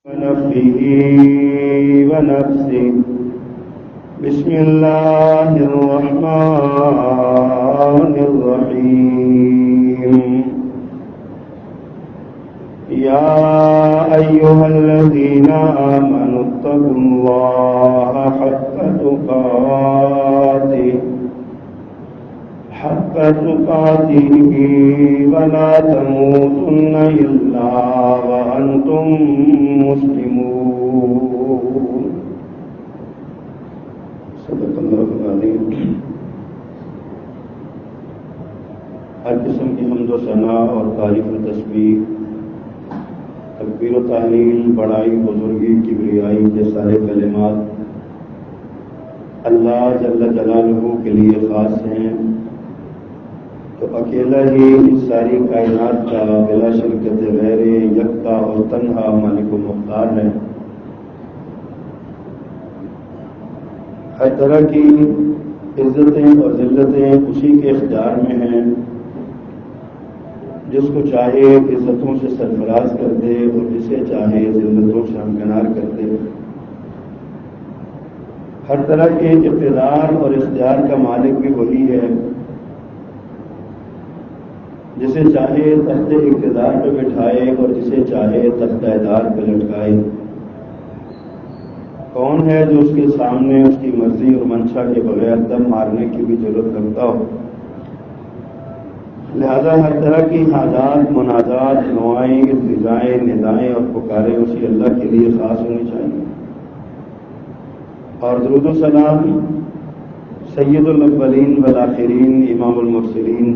ونفخه ونفسه. بسم الله الرحمن الرحيم. يا أيها الذين آمنوا اتقوا الله حق تقاته ولا تموتن إلا وأنتم مسلمون. صدق اللہ العظیم. ہر قسم کی حمد و ثنا اور تعریف و تسبیح، تکبیر و تحلیل، بڑائی، بزرگی، کبریائی کے سارے کلمات اللہ جل جلالہ کے لیے خاص ہیں، تو اکیلا ہی اس ساری کائنات کا بلا شرکت غیر یکتا اور تنہا مالک و مختار ہے. ہر طرح کی عزتیں اور ذلتیں اسی کے اختیار میں ہیں. جس کو چاہے عزتوں سے سرفراز کر دے اور جسے چاہے ذلتوں سے ہمکنار کر دے. ہر طرح کے اقتدار اور اختیار کا مالک بھی وہی ہے. جسے چاہے تخت اقتدار پہ بٹھائے اور جسے چاہے تخت دار پہ لٹکائے. کون ہے جو اس کے سامنے اس کی مرضی اور منشا کے بغیر دم مارنے کی بھی ضرورت رکھتا ہو؟ لہذا ہر طرح کی حاجات، مناجات، دعائیں، التجائیں، ندائیں اور پکاریں اسی اللہ کے لیے خاص ہونی چاہیے. اور درود و سلام سید الاولین والآخرین، امام المرسلین،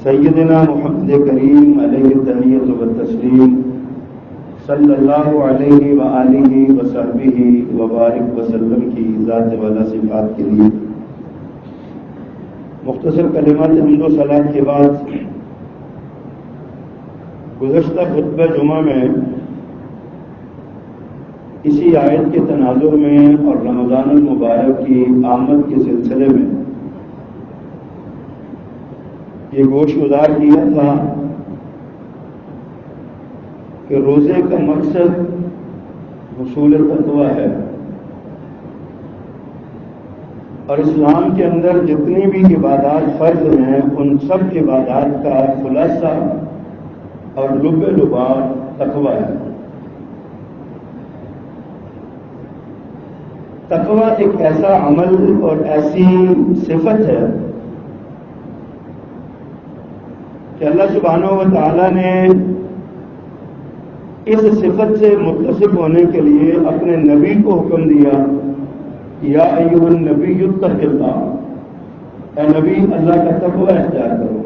سیدنا محمد کریم علیہ التحیۃ والتسلیم، صلی اللہ علیہ وآلہ وصحبہ وبارک وسلم کی ذات والا صفات کے لیے مختصر کلمات حمد و صلات کے بعد گزشتہ خطبہ جمعہ میں اسی آیت کے تناظر میں اور رمضان المبارک کی آمد کے سلسلے میں یہ گوش گزار کیا تھا کہ روزے کا مقصد حصول تقویٰ ہے، اور اسلام کے اندر جتنی بھی عبادات فرض ہیں ان سب عبادات کا خلاصہ اور لب لباب تقویٰ ہے. تقویٰ ایک ایسا عمل اور ایسی صفت ہے کہ اللہ سبحانہ و تعالیٰ نے اس صفت سے متصف ہونے کے لیے اپنے نبی کو حکم دیا، یا ایھا النبی اتق اللہ، اے نبی اللہ کا تقویٰ اختیار کرو.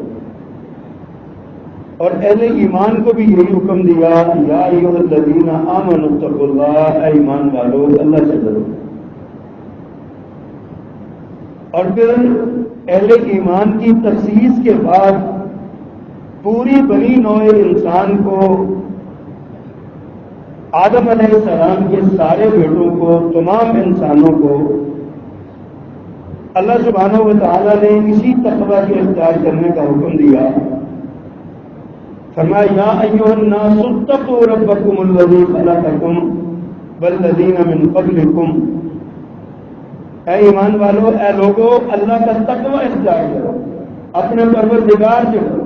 اور اہل ایمان کو بھی یہی حکم دیا، یا ایھا الذین آمنوا اتقوا اللہ، اے ایمان والو اللہ سے ڈرو. اور پھر اہل ایمان کی تخصیص کے بعد پوری بنی نوع انسان کو، آدم علیہ السلام کے سارے بیٹوں کو، تمام انسانوں کو اللہ سبحانہ و تعالیٰ نے اسی تقویٰ کے اختیار کرنے کا حکم دیا. فرمایا یا ایھا الناس اتقوا ربکم الذی خلقکم والذین من قبلکم، اے ایمان والو، اے لوگو اللہ کا تقویٰ اختیار کرو، اپنے پروردگار سے ڈرو.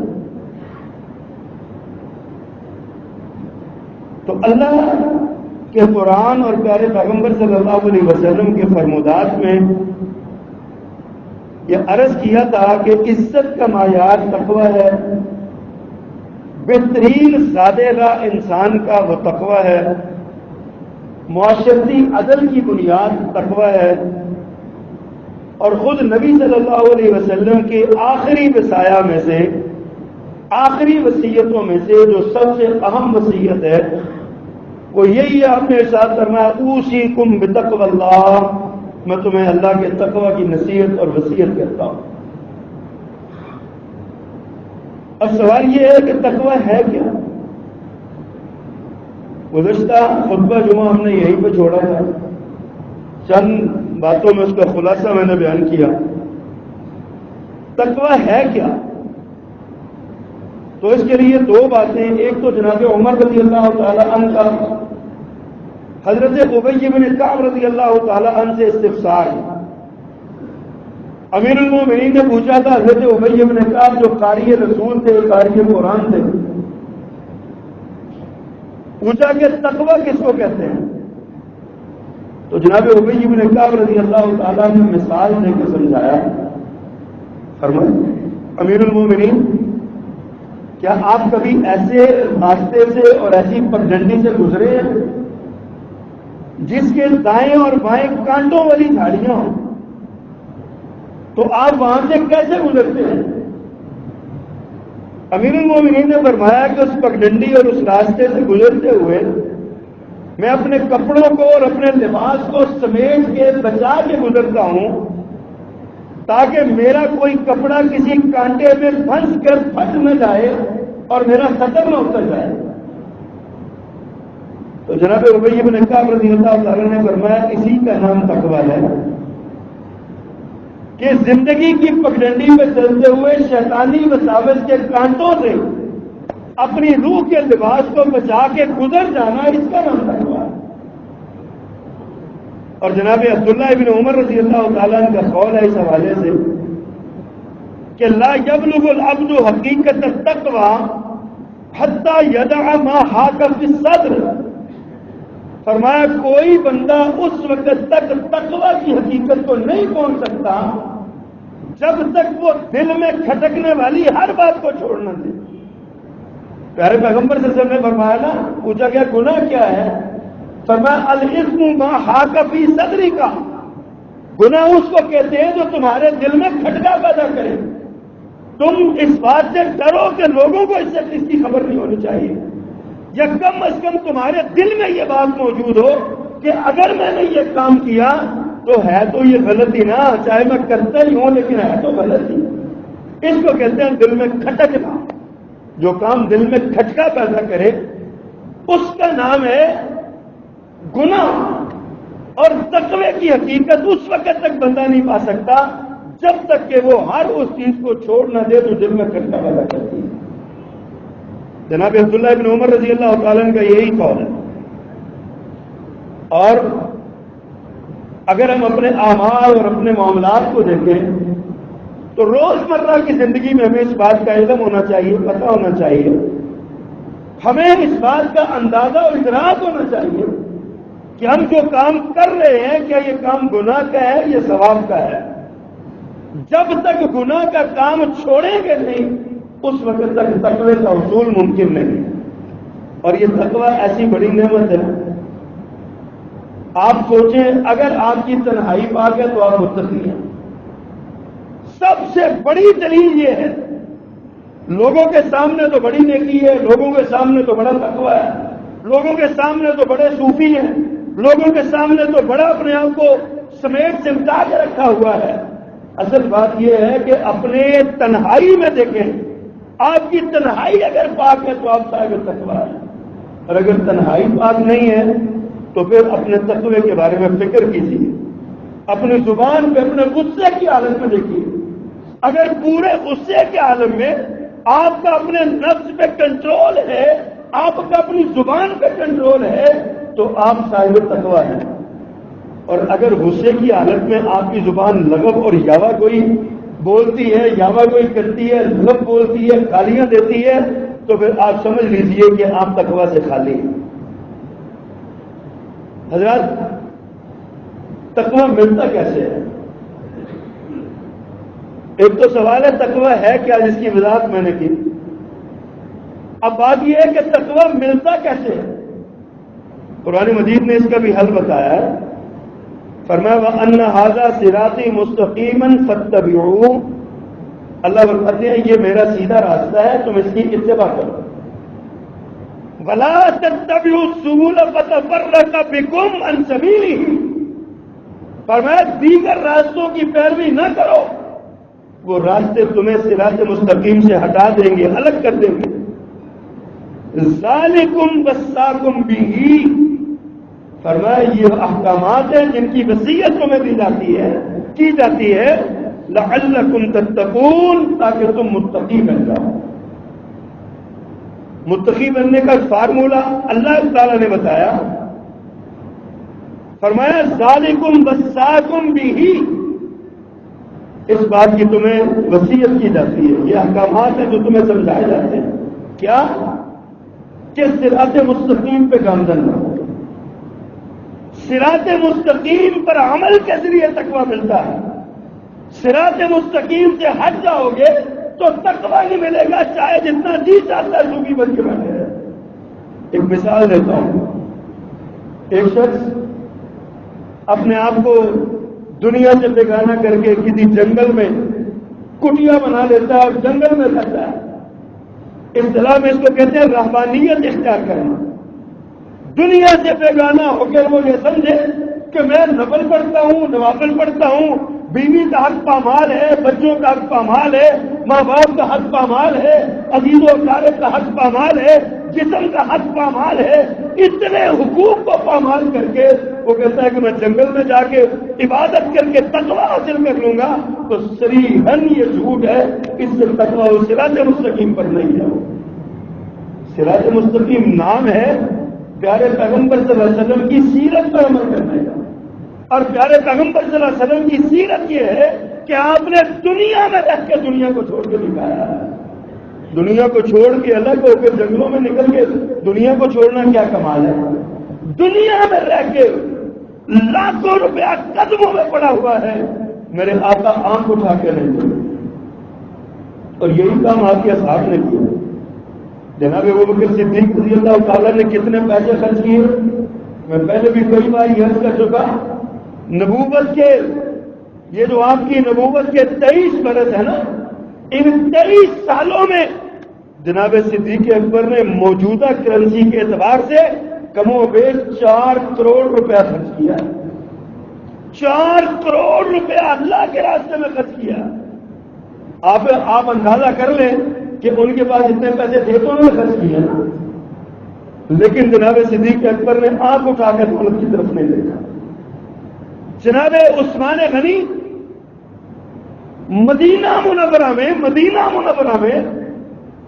تو اللہ کے قرآن اور پیارے پیغمبر صلی اللہ علیہ وسلم کے فرمودات میں یہ عرض کیا تھا کہ عزت کا معیار تقویٰ ہے، بہترین زادہ راہ انسان کا وہ تقویٰ ہے، معاشرتی عدل کی بنیاد تقویٰ ہے. اور خود نبی صلی اللہ علیہ وسلم کے آخری وصایا میں سے، آخری وصیتوں میں سے جو سب سے اہم وصیت ہے وہ یہی ہے، آپ نے ارشاد فرمایا اوصیکم بتقوی اللہ، میں تمہیں اللہ کے تقوی کی نصیحت اور وصیت کرتا ہوں. اب سوال یہ ہے کہ تقوی ہے کیا؟ گزشتہ خطبہ جمعہ ہم نے یہیں پہ چھوڑا تھا، چند باتوں میں اس کا خلاصہ میں نے بیان کیا. تقوی ہے کیا؟ تو اس کے لیے دو باتیں، ایک تو جناب عمر رضی اللہ تعالی عنہ کا حضرت ابی بن کعب رضی اللہ تعالی عنہ سے استفسار، امیر المومنین نے پوچھا تھا حضرت ابی بن کعب جو قاری رسول تھے، قاری قرآن تھے، پوچھا کہ تقوی کس کو کہتے ہیں؟ تو جناب ابی بن کعب رضی اللہ تعالیٰ نے مثال دے کے سمجھایا، فرمایا امیر المومنین کیا آپ کبھی ایسے راستے سے اور ایسی پگڈنڈی سے گزرے ہیں جس کے دائیں اور بائیں کانٹوں والی جھاڑیاں ہوں؟ تو آپ وہاں سے کیسے گزرتے ہیں؟ امیر المومنین نے فرمایا کہ اس پگڈنڈی اور اس راستے سے گزرتے ہوئے میں اپنے کپڑوں کو اور اپنے لباس کو سمیٹ کے بچا کے گزرتا ہوں تاکہ میرا کوئی کپڑا کسی کانٹے میں پھنس کر پھٹ نہ جائے اور میرا ختم نہ اتر جائے۔ تو جناب ابی بن کعب رضی اللہ تعالیٰ نے فرمایا اسی کا نام تقویٰ ہے کہ زندگی کی پگڈنڈی میں چلتے ہوئے شیطانی وساوس کے کانٹوں سے اپنی روح کے لباس کو بچا کے گزر جانا، اس کا نام تقویٰ ہے۔ اور جناب عبداللہ ابن عمر رضی اللہ تعالیٰ عنہ کا قول ہے اس حوالے سے کہ لا یبلغ العبد حقیقت التقویٰ حتی یدع ما حاک فی الصدر، فرمایا کوئی بندہ اس وقت تک تقویٰ کی حقیقت کو نہیں پہنچ سکتا جب تک وہ دل میں کھٹکنے والی ہر بات کو چھوڑنا دے۔ پیارے پیغمبر صلی اللہ علیہ وسلم نے فرمایا نا، پوچھا گیا گناہ کیا ہے؟ فرمایا الاسم ما حاک فی صدری کا، گناہ اس کو کہتے ہیں جو تمہارے دل میں کھٹکا پیدا کرے، تم اس بات سے ڈرو کہ لوگوں کو اس سے کس کی خبر نہیں ہونی چاہیے، یا کم از کم تمہارے دل میں یہ بات موجود ہو کہ اگر میں نے یہ کام کیا تو ہے تو یہ غلطی نا، چاہے میں کرتا ہی ہوں لیکن ہے تو غلطی۔ اس کو کہتے ہیں دل میں کھٹکنا، جو کام دل میں کھٹکا پیدا کرے اس کا نام ہے گناہ۔ اور تقوی کی حقیقت اس وقت تک بندہ نہیں پا سکتا جب تک کہ وہ ہر اس چیز کو چھوڑ نہ دے تو دل میں کھٹکا پیدا کرتی ہے۔ جناب عبداللہ ابن عمر رضی اللہ تعالیٰ کا یہی قول ہے۔ اور اگر ہم اپنے اعمال اور اپنے معاملات کو دیکھیں تو روزمرہ کی زندگی میں ہمیں اس بات کا علم ہونا چاہیے، پتہ ہونا چاہیے، ہمیں اس بات کا اندازہ اور ادراک ہونا چاہیے کہ ہم جو کام کر رہے ہیں کیا یہ کام گناہ کا ہے یا ثواب کا ہے۔ جب تک گناہ کا کام چھوڑیں گے نہیں اس وقت تک تقوی کا حصول ممکن نہیں۔ اور یہ تقوی ایسی بڑی نعمت ہے، آپ سوچیں اگر آپ کی تنہائی پاک ہے تو آپ متقی ہیں۔ سب سے بڑی دلیل یہ ہے، لوگوں کے سامنے تو بڑی نیکی ہے، لوگوں کے سامنے تو بڑا تقوی ہے، لوگوں کے سامنے تو بڑے صوفی ہیں، لوگوں کے سامنے تو بڑا اپنے آپ کو سمیٹ سمٹا کے رکھا ہوا ہے۔ اصل بات یہ ہے کہ اپنے تنہائی میں دیکھیں، آپ کی تنہائی اگر پاک ہے تو آپ صاحب تقوی ہے، اور اگر تنہائی پاک نہیں ہے تو پھر اپنے تقوی کے بارے میں فکر کیجیے، اپنی زبان پہ اپنے غصے کی حالت میں دیکھیے۔ اگر پورے غصے کے عالم میں آپ کا اپنے نفس پہ کنٹرول ہے، آپ کا اپنی زبان پہ کنٹرول ہے تو آپ صاحب تقوی ہیں۔ اور اگر غصے کی حالت میں آپ کی زبان لغو اور یاوا کوئی بولتی ہے، یاوا کوئی کرتی ہے، لغو بولتی ہے، گالیاں دیتی ہے، تو پھر آپ سمجھ لیجئے کہ آپ تقوی سے خالی ہیں۔ حضرات تقوی ملتا کیسے ہے؟ ایک تو سوال ہے تقوی ہے کیا، جس کی وضاحت میں نے کی۔ اب بات یہ ہے کہ تقوی ملتا کیسے ہے؟ قرآن مجید نے اس کا بھی حل بتایا ہے، فرمایا وَأَنَّ هَذَا صِرَاطِي مُسْتَقِيمًا فَاتَّبِعُوهُ، اللہ فرماتے ہیں یہ میرا سیدھا راستہ ہے، تم اس کی اتباع کرو۔ وَلَا تَتَّبِعُوا السُّبُلَ فَتَفَرَّقَ بِكُمْ عَنْ سَبِيلِهِ، فرمایا دیگر راستوں کی پیروی نہ کرو، وہ راستے تمہیں صراط مستقیم سے ہٹا دیں گے، الگ کر دیں گے۔ ذَلِكُمْ وَصَّاكُمْ بِهِ، فرمایا یہ احکامات ہیں جن کی وصیت تمہیں دی جاتی ہے لعلکم تتقون، تاکہ تم متقی بن جاؤ۔ متقی بننے کا فارمولہ اللہ تعالیٰ نے بتایا فرمایا ذالکم وصاکم بہ، اس بات کی تمہیں وصیت کی جاتی ہے، یہ احکامات ہیں جو تمہیں سمجھائے جاتے ہیں، کیا کہ صراط مستقیم پہ گامزن رہو۔ صراط مستقیم پر عمل کے ذریعے تقویٰ ملتا ہے، صراط مستقیم سے ہٹ جاؤ گے تو تقویٰ نہیں ملے گا، چاہے جتنا جی چاہتا ہے صوفی بن کے بیٹھے ہیں۔ ایک مثال دیتا ہوں، ایک شخص اپنے آپ کو دنیا سے بیگانہ کر کے کسی جنگل میں کٹیا بنا لیتا ہے اور جنگل میں رہتا ہے، اصطلاح میں اس کو کہتے ہیں رہبانیت اختیار کرنا۔ دنیا سے بیگانہ ہو کر وہ یہ سمجھے کہ میں نفل پڑھتا ہوں، نوافل پڑھتا ہوں، بیوی کا حق پامال ہے، بچوں کا حق پامال ہے، ماں باپ کا حق پامال ہے، عزیز و اقارب کا حق پامال ہے، جسم کا حق پامال ہے، اتنے حقوق کو پامال کر کے وہ کہتا ہے کہ میں جنگل میں جا کے عبادت کر کے تقویٰ حاصل کر لوں گا، تو صریحاً یہ جھوٹ ہے، اس سے تقویٰ صراط مستقیم پر نہیں ہے۔ صراط مستقیم نام ہے پیارے پیغمبر صلی اللہ علیہ وسلم کی سیرت پر عمل کرنے کا، اور پیارے پیغمبر صلی اللہ علیہ وسلم کی سیرت یہ ہے کہ آپ نے دنیا میں رہ کے دنیا کو چھوڑ کے دکھایا ہے۔ دنیا کو چھوڑ کے الگ ہو کے جنگلوں میں نکل کے دنیا کو چھوڑنا کیا کمال ہے؟ دنیا میں رہ کے لاکھوں روپیہ قدموں میں پڑا ہوا ہے، میرے آقا آنکھ اٹھا کے نہیں دے، اور یہی کام آپ کے اصحاب نے کیا۔ جناب ابوبکر صدیق رضی اللہ تعالیٰ نے کتنے پیسے خرچ کیے؟ میں پہلے بھی کئی بار یہ عرض کر چکا، نبوت کے یہ جو آپ کی نبوت کے 23 برس ہے نا، ان 23 سالوں میں جناب صدیق اکبر نے موجودہ کرنسی کے اعتبار سے کم و بیش 4 کروڑ روپیہ خرچ کیا، 4 کروڑ روپیہ اللہ کے راستے میں خرچ کیا۔ آپ اندازہ کر لیں کہ ان کے پاس اتنے پیسے تھے تو انہوں نے خرچ کیا نا، لیکن جناب صدیق اکبر نے آنکھ اٹھا کر دولت کی طرف نہیں دیکھا۔ جناب عثمان غنی مدینہ منورہ میں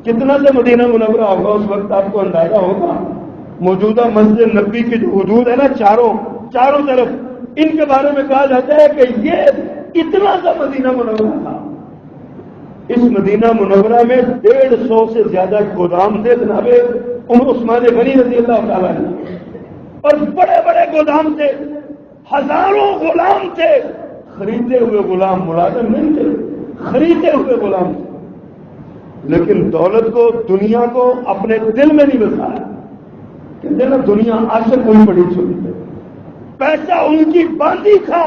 کتنا سے مدینہ منورہ ہوگا اس وقت آپ کو اندازہ ہوگا؟ موجودہ مسجد نبی کی جو حدود ہے نا چاروں طرف، ان کے بارے میں کہا جاتا ہے کہ یہ اتنا سا مدینہ منورہ تھا۔ اس مدینہ منورہ میں 150 سے زیادہ گودام تھے جناب عثمان غنی رضی اللہ تعالیٰ نے، اور بڑے بڑے گودام تھے، ہزاروں غلام تھے، خریدے ہوئے غلام، ملازم نہیں تھے، خریدے ہوئے غلام تھے، لیکن دولت کو، دنیا کو اپنے دل میں نہیں بسایا۔ کہتے نا دنیا عاشق ہوئی بڑی چھوٹی، پیسہ ان کی باندھی تھا،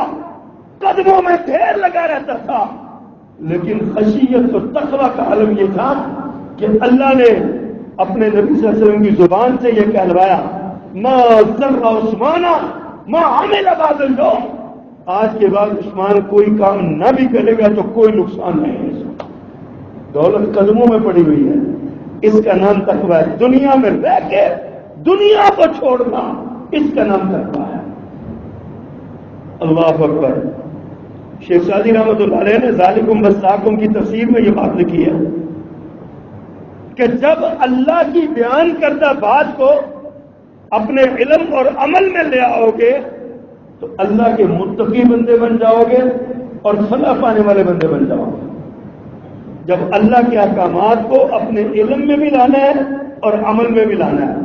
قدموں میں ڈھیر لگا رہتا تھا، لیکن خشیت و تقویٰ کا عالم یہ تھا کہ اللہ نے اپنے نبی صلی اللہ علیہ وسلم کی زبان سے یہ کہلوایا، ما ضر عثمان ما عمل بعد اليوم، آج کے بعد عثمان کوئی کام نہ بھی کرے گا تو کوئی نقصان نہیں ہے۔ دولت قدموں میں پڑی ہوئی ہے، اس کا نام تقویٰ ہے۔ دنیا میں رہ کے دنیا کو چھوڑنا، اس کا نام تقویٰ ہے۔ اللہ اکبر۔ شیخ سعدی رحمۃ اللہ علیہ نے ذالکم وصاکم کی تفسیر میں یہ بات لکھی ہے کہ جب اللہ کی بیان کردہ بات کو اپنے علم اور عمل میں لے آؤ گے تو اللہ کے متقی بندے بن جاؤ گے اور فلاح پانے والے بندے بن جاؤ گے۔ جب اللہ کے احکامات کو اپنے علم میں بھی لانا ہے اور عمل میں بھی لانا ہے،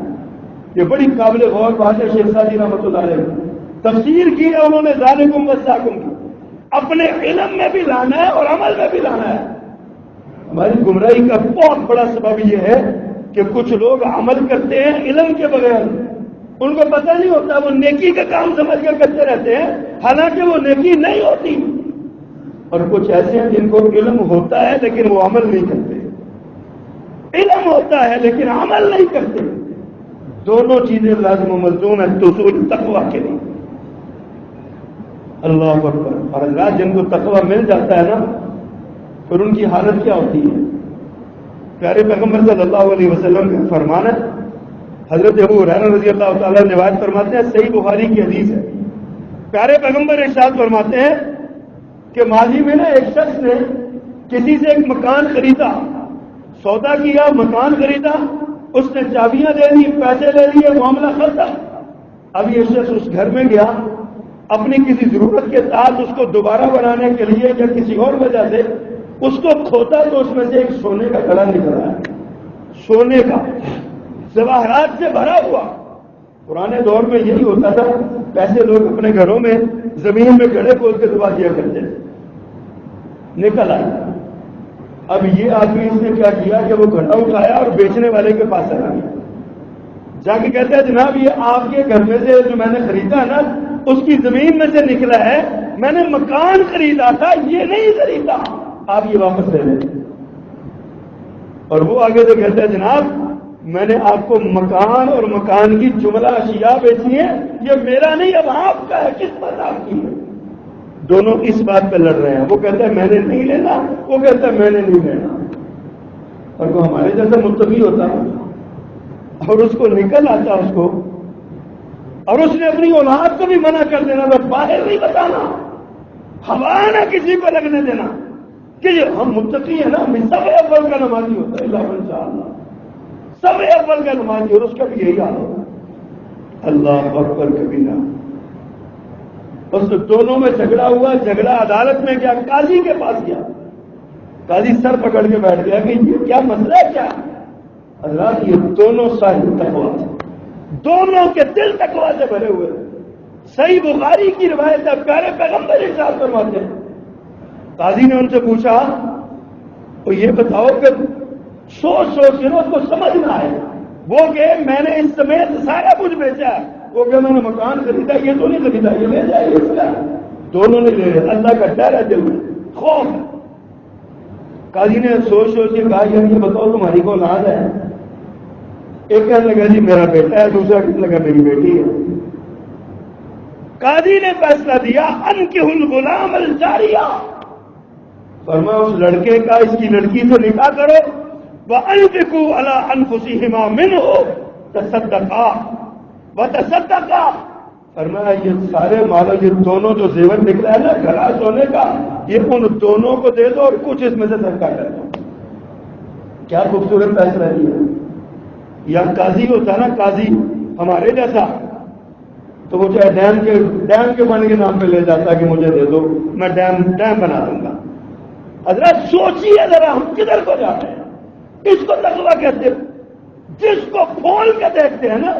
یہ بڑی قابل غور بات ہے۔ شیخ سعدی رحمۃ اللہ علیہ تفسیر کی ہے انہوں نے ذالکم وصاکم کی، اپنے علم میں بھی لانا ہے اور عمل میں بھی لانا ہے۔ ہماری گمراہی کا بہت بڑا سبب یہ ہے کہ کچھ لوگ عمل کرتے ہیں علم کے بغیر، ان کو پتہ نہیں ہوتا، وہ نیکی کا کام سمجھ کر کرتے رہتے ہیں، حالانکہ وہ نیکی نہیں ہوتی۔ اور کچھ ایسے ہیں جن کو علم ہوتا ہے لیکن وہ عمل نہیں کرتے، علم ہوتا ہے لیکن عمل نہیں کرتے۔ دونوں چیزیں لازم و ملزوم ہیں حصول تقویٰ کے لیے۔ اللہ اکبر۔ اور اللہ جن کو تقویٰ مل جاتا ہے نا، پھر ان کی حالت کیا ہوتی ہے؟ پیارے پیغمبر صلی اللہ علیہ وسلم کا فرمان ہے، حضرت ابو ہریرہ رضی اللہ تعالیٰ نے روایت فرماتے ہیں، صحیح بخاری کی حدیث ہے، پیارے پیغمبر ارشاد فرماتے ہیں کہ ماضی میں نا ایک شخص نے کسی سے ایک مکان خریدا، سودا کیا، مکان خریدا، اس نے چابیاں دے دی، پیسے لے لیے، معاملہ ختم۔ اب یہ شخص اس گھر میں گیا اپنی کسی ضرورت کے تحت اس کو دوبارہ بنانے کے لیے یا کسی اور وجہ سے اس کو کھوتا تو اس میں سے ایک سونے کا گڑا نکل رہا ہے، سونے کا جواہرات سے بھرا ہوا۔ پرانے دور میں یہی ہوتا تھا، پیسے لوگ اپنے گھروں میں زمین میں گڑھے کھود کے دبا دیا کرتے تھے، نکل آئے۔ اب یہ آدمی اس نے کیا کیا کہ وہ گھڑا اٹھایا اور بیچنے والے کے پاس چلا گیا، جا کے کہتا ہے جناب یہ آپ کے گھر میں سے جو میں نے خریدا نا اس کی زمین میں سے نکلا ہے، میں نے مکان خریدا تھا، یہ نہیں خریدا، آپ یہ واپس لے لیں۔ اور وہ آگے سے کہتا ہے جناب میں نے آپ کو مکان اور مکان کی جملہ اشیاء بیچی ہے، یہ میرا نہیں اب آپ کا ہے، کس بات آپ کی ہے؟ دونوں اس بات پہ لڑ رہے ہیں، وہ کہتا ہے میں نے نہیں لینا، وہ کہتا ہے میں نے نہیں لینا۔ اور وہ ہمارے جیسا متقی ہوتا ہے اور اس کو نکل آتا اس کو، اور اس نے اپنی اولاد کو بھی منع کر دینا، بس باہر نہیں بتانا، ہوا نہ کسی کو لگنے دینا کہ یہ ہم متقی ہیں نا، ہم سب اول کا نمازی ہوتا ہے، اللہ انشاءاللہ سب اول کا نمازی، اور اس کا بھی یہی حال ہوگا۔ اللہ اکبر کبیرہ۔ بس دونوں میں جھگڑا ہوا، جھگڑا عدالت میں گیا، قاضی کے پاس گیا، قاضی سر پکڑ کے بیٹھ گیا کہ یہ کیا مسئلہ ہے کیا؟ حضرات یہ دونوں صاحب تقویٰ تھے، دونوں کے دل تقویٰ سے بھرے ہوئے۔ صحیح بخاری کی روایت ہے، پیارے پیغمبر ارشاد فرماتے ہیں، قاضی نے ان سے پوچھا تو یہ بتاؤ کہ سوچ سوچ کے اس کو سمجھ نہ آئے، وہ کہ میں نے اس سمیت سارا کچھ بیچا ہے، وہ کہ میں نے مکان خریدا، یہ تو نہیں خریدا، یہ لے جائے، اس کا دونوں نے لے رہے۔ اللہ کا ڈر ہے دل میں، خوف ہے۔ قاضی نے سوچ سوچ کے کہا یار یہ بتاؤ تمہاری کو اولاد ہے؟ ایک کہنے لگا جی میرا بیٹا ہے، دوسرا کہنے لگا میری بیٹی ہے۔ قاضی نے فیصلہ دیا انکحوا الغلام الجاریہ، فرمایا اس لڑکے کا اس کی لڑکی سے نکاح کرو، وانفقوا علی انفسہما منہ تصدقا وتصدقا، فرمایا یہ سارے مالو یہ دونوں جو زیور نکلا ہے نا گھڑا سونے کا، یہ ان دونوں کو دے دو اور کچھ اس میں سے صدقہ کر دو۔ کیا خوبصورت فیصلہ دیا۔ یا قاضی ہوتا نا، قاضی ہمارے جیسا، تو وہ چاہے ڈیم کے بنے کے نام پہ لے جاتا کہ مجھے دے دو میں ڈیم بنا دوں گا۔ حضرت سوچیے ذرا ہم کدھر کو جا رہے ہیں۔ اس کو تقویٰ کہتے ہیں، جس کو کھول کے دیکھتے ہیں نا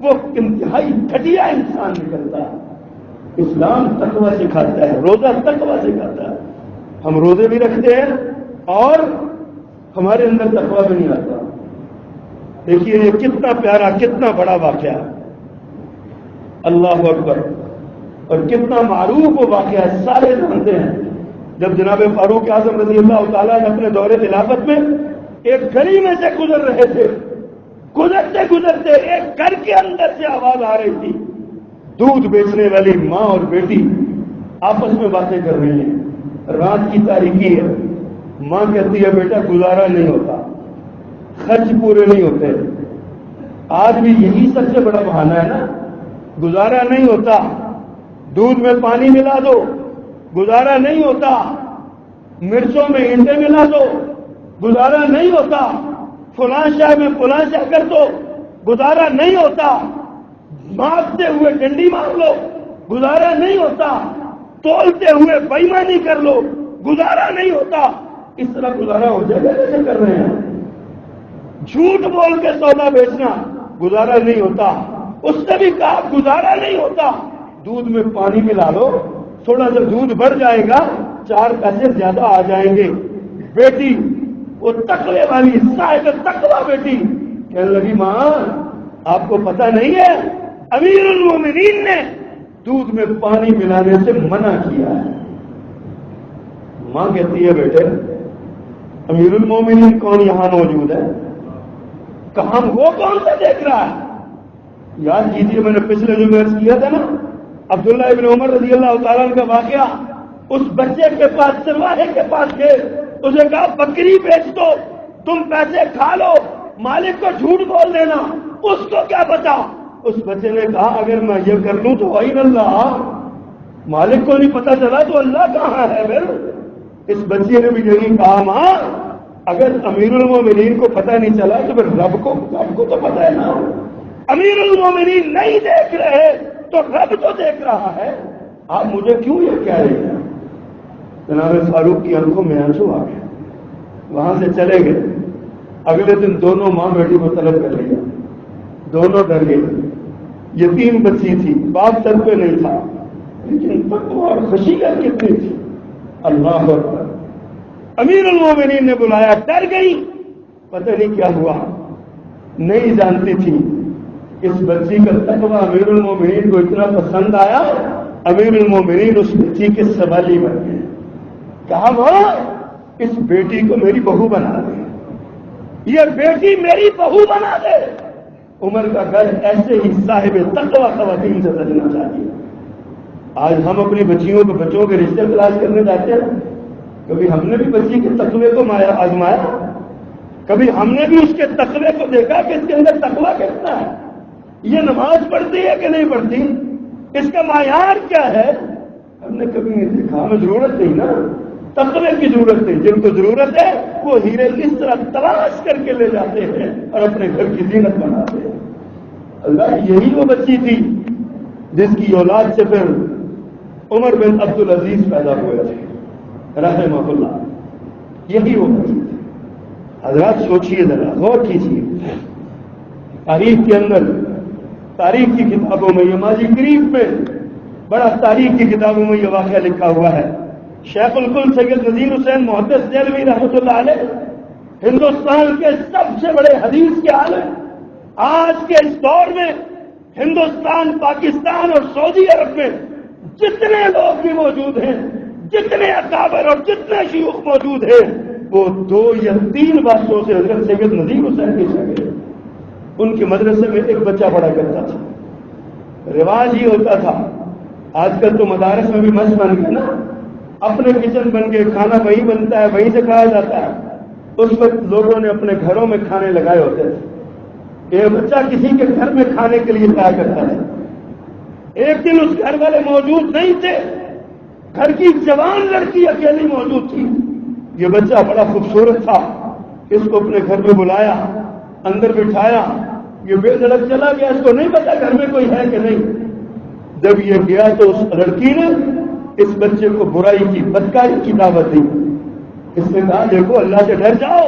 وہ انتہائی گھٹیا انسان نکلتا ہے۔ اسلام تقویٰ سکھاتا ہے، روزہ تقویٰ سکھاتا ہے۔ ہم روزے بھی رکھتے ہیں اور ہمارے اندر تقویٰ بھی نہیں آتا۔ دیکھیے یہ کتنا پیارا کتنا بڑا واقعہ ہے، اللہ اکبر، اور کتنا معروف وہ واقعہ ہے، سارے جانتے ہیں۔ جب جناب فاروق اعظم رضی اللہ تعالیٰ نے اپنے دور خلافت میں ایک گلی میں سے گزر رہے تھے، گزرتے گزرتے ایک گھر کے اندر سے آواز آ رہی تھی، دودھ بیچنے والی ماں اور بیٹی آپس میں باتیں کر رہی ہیں، رات کی تاریکی ہے، ماں کہتی ہے بیٹا گزارا نہیں ہوتا، خرچ پورے نہیں ہوتے، آج بھی یہی سب سے بڑا بہانہ ہے نا، گزارا نہیں ہوتا، دودھ میں پانی ملا دو، گزارا نہیں ہوتا، مرچوں میں انڈے ملا دو، گزارا نہیں ہوتا، فلاں شاہ میں فلاں شاہ کر دو، گزارا نہیں ہوتا، مارتے ہوئے ڈنڈی مار لو، گزارا نہیں ہوتا، تولتے ہوئے بےایمانی کر لو، گزارا نہیں ہوتا۔ اس طرح گزارا ہو جائے گا جیسے کر رہے ہیں، جھوٹ بول کے سودا بیچنا گزارا نہیں ہوتا۔ اس نے بھی کہا گزارا نہیں ہوتا، دودھ میں پانی ملا لو، تھوڑا سا دودھ بڑھ جائے گا، 4 پیسے زیادہ آ جائیں گے۔ بیٹی وہ تقوی والی صاحب تقوی بیٹی کہنے لگی ماں آپ کو پتہ نہیں ہے امیر المومنین نے دودھ میں پانی ملانے سے منع کیا ہے۔ ماں کہتی ہے بیٹے امیر المومنین کون یہاں موجود ہے؟ کہاں وہ کون سا دیکھ رہا ہے؟ یاد کیجیے میں نے پچھلے جو عرض کیا تھا نا عبداللہ ابن عمر رضی اللہ تعالیٰ عنہ کا واقعہ، اس بچے کے پاس سرواہے کے پاس گئے، اسے کہا بکری بیچ دو، تم پیسے کھا لو، مالک کو جھوٹ بول دینا، اس کو کیا پتا؟ اس بچے نے کہا اگر میں یہ کر لوں تو وہی اللہ، مالک کو نہیں پتا چلا تو اللہ کہاں ہے؟ پھر اس بچے نے بھی یہی کہا ماں اگر امیر المومنین کو پتہ نہیں چلا تو پھر رب کو تو پتہ ہے نا، امیر المومنین نہیں دیکھ رہے تو رب تو دیکھ رہا ہے۔ آپ مجھے کیوں یہ کہہ رہے ہیں؟ جناب فاروق کی آنکھوں میں آنسو آ گئے، وہاں سے چلے گئے۔ اگلے دن دونوں ماں بیٹی کو طلب کر لیا، دونوں ڈر گئے۔ یتیم بچی تھی، باپ سر پہ نہیں تھا، لیکن تقویٰ اور خشیت کتنی تھی، اللہ اکبر۔ امیر المومنین نے بلایا، ڈر گئی، پتہ نہیں کیا ہوا، نہیں جانتی تھی اس بچی کا تقویٰ امیر المومنین کو اتنا پسند آیا، امیر المومنین اس بچی کے سوالی بن گئے۔ کہا ماں اس بیٹی کو میری بہو بنا دے، یہ بیٹی میری بہو بنا دے۔ عمر کا گھر ایسے ہی صاحب تقویٰ خواتین سے سجنا چاہیے۔ آج ہم اپنی بچوں کے رشتے تلاش کرنے جاتے ہیں، کبھی ہم نے بھی بچی کے تقوی کو آزمایا؟ کبھی ہم نے بھی اس کے تقوی کو دیکھا کہ اس کے اندر تقویٰ کتنا ہے؟ یہ نماز پڑھتی ہے کہ نہیں پڑھتی؟ اس کا معیار کیا ہے؟ ہم نے کبھی نہیں دیکھا۔ ہمیں ضرورت نہیں نا، تقوی کی ضرورت نہیں۔ جن کو ضرورت ہے وہ ہیرے اس طرح تلاش کر کے لے جاتے ہیں اور اپنے گھر کی زینت بناتے ہیں۔ اللہ، یہی وہ بچی تھی جس کی اولاد سے پھر عمر بن عبد العزیز پیدا ہوئے تھے رحمہ اللہ، یہی وہ بچی تھی۔ حضرات سوچئے ذرا، غور کیجیے، تاریخ کے اندر، تاریخ کی کتابوں میں، یہ ماضی قریب میں بڑا تاریخ کی کتابوں میں یہ واقعہ لکھا ہوا ہے۔ شیخ الکل سید نذیر حسین محدث دہلوی رحمۃ اللہ علیہ ہندوستان کے سب سے بڑے حدیث کے عالم، آج کے اس دور میں ہندوستان، پاکستان اور سعودی عرب میں جتنے لوگ بھی موجود ہیں، جتنے اکابر اور جتنے شیوخ موجود ہیں، وہ 2 یا 3 باتوں سے حضرت سید نذیر حسین کے شاگرد۔ ان کے مدرسے میں ایک بچہ پڑھا کرتا تھا۔ رواج یہ ہوتا تھا، آج کل تو مدارس میں بھی مس بن گئے نا، اپنے کچن بن کے کھانا وہیں بنتا ہے، وہیں سے کھایا جاتا ہے۔ اس وقت لوگوں نے اپنے گھروں میں کھانے لگائے ہوتے تھے۔ یہ بچہ کسی کے گھر میں کھانے کے لیے جایا کرتا تھا۔ ایک دن اس گھر والے موجود نہیں تھے، گھر کی جوان لڑکی اکیلی موجود تھی۔ یہ بچہ بڑا خوبصورت تھا، اس کو اپنے گھر میں بلایا، اندر بٹھایا، یہ بے دھڑک چلا گیا، اس کو نہیں پتا گھر میں کوئی ہے کہ نہیں۔ جب یہ گیا تو اس لڑکی نے اس بچے کو برائی کی، بدکاری کی دعوت دی۔ اس نے کہا دیکھو اللہ سے ڈر جاؤ،